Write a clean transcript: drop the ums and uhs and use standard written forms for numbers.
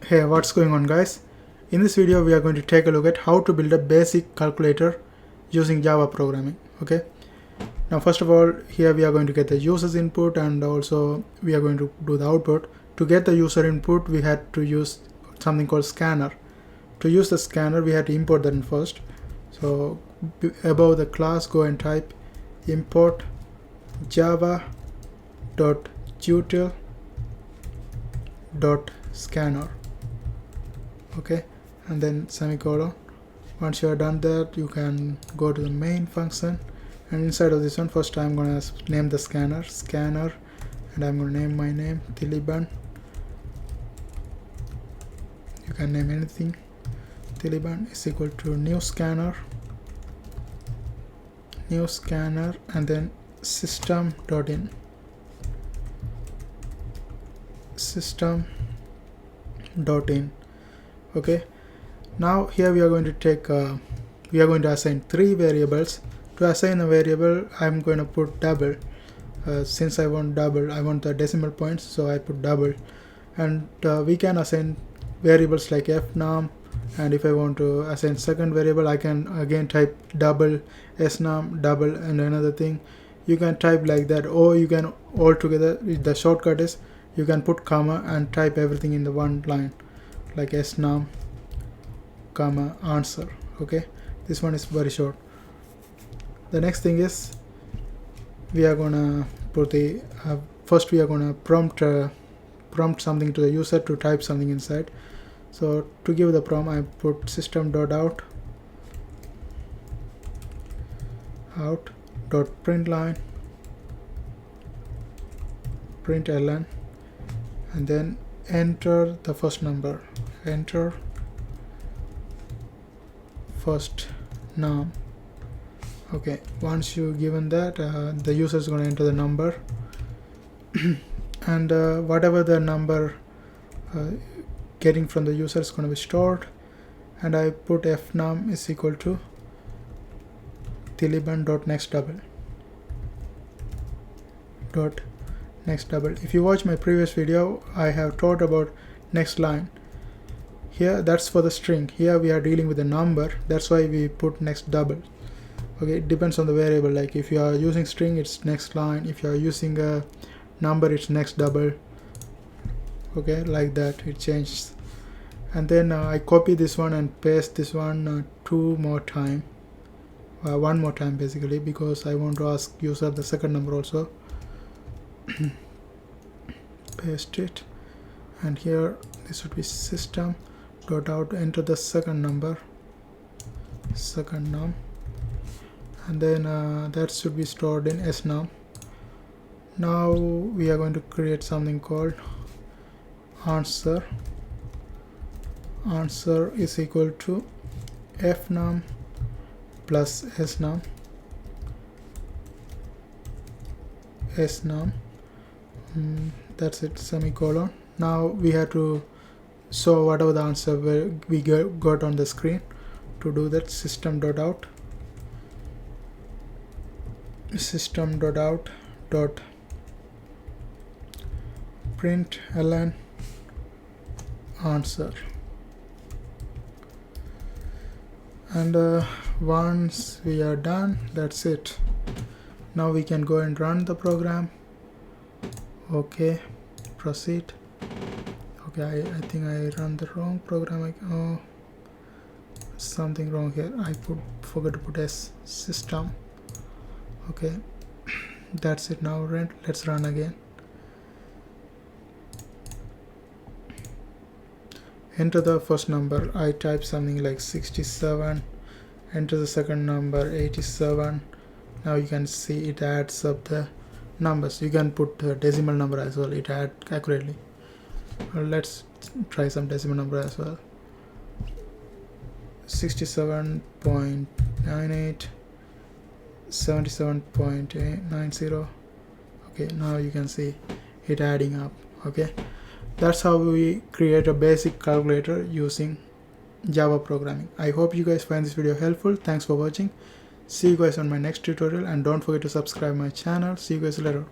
Hey, what's going on guys? In this video we are going to take a look at how to build a basic calculator using Java programming. Okay, now first of all, here we are going to get the user's input and also we are going to do the output. To get the user input we had to use something called scanner. To use the scanner we had to import that in first. So above the class go and type import java.util.scanner. okay, and then semicolon. Once you are done that, you can go to the main function, and inside of this one first I'm gonna name the scanner, and I'm gonna name my name Tiliban. You can name anything. Tiliban is equal to new scanner, and then system.in. Okay, now here we are going to assign three variables. To assign a variable I'm going to put double. Since I want double, I want the decimal points, so I put double. And we can assign variables like fnum, and if I want to assign second variable I can again type double, snum, double, and another thing you can type like that, or you can all together. The shortcut is you can put comma and type everything in the one line, like snum comma answer. Okay, this one is very short. The next thing is we are gonna put the first we are gonna prompt something to the user to type something inside. So to give the prompt I put system.out .println, and then enter the first number, enter first num. Okay, once you given that, the user is going to enter the number and whatever the number getting from the user is going to be stored, and I put fnum is equal to tiliban.nextDouble. If you watch my previous video, I have taught about next line. Here that's for the string. Here we are dealing with a number, that's why we put next double. Okay, it depends on the variable. Like if you are using string, it's next line. If you are using a number, it's next double. Okay, like that it changes. And then I copy this one and paste this one one more time basically, because I want to ask user the second number also. Paste it, and here this would be system.out, enter the second number, second num, and then that should be stored in snum. Now we are going to create something called answer is equal to fnum plus snum. That's it, semicolon. Now we have to show whatever the answer we got on the screen. To do that, system.out println answer, and once we are done, that's it. Now we can go and run the program. Okay, proceed. Okay, I think I run the wrong program. Oh, something wrong here. I forgot to put system. Okay, that's it. Now let's run again. Enter the first number. I type something like 67. Enter the second number, 87. Now you can see it adds up the numbers. You can put the decimal number as well, it adds accurately. Let's try some decimal number as well. 67.98, 77.90. okay, now you can see it adding up. Okay, that's how we create a basic calculator using Java programming. I hope you guys find this video helpful. Thanks for watching. See you guys on my next tutorial, and don't forget to subscribe my channel. See you guys later.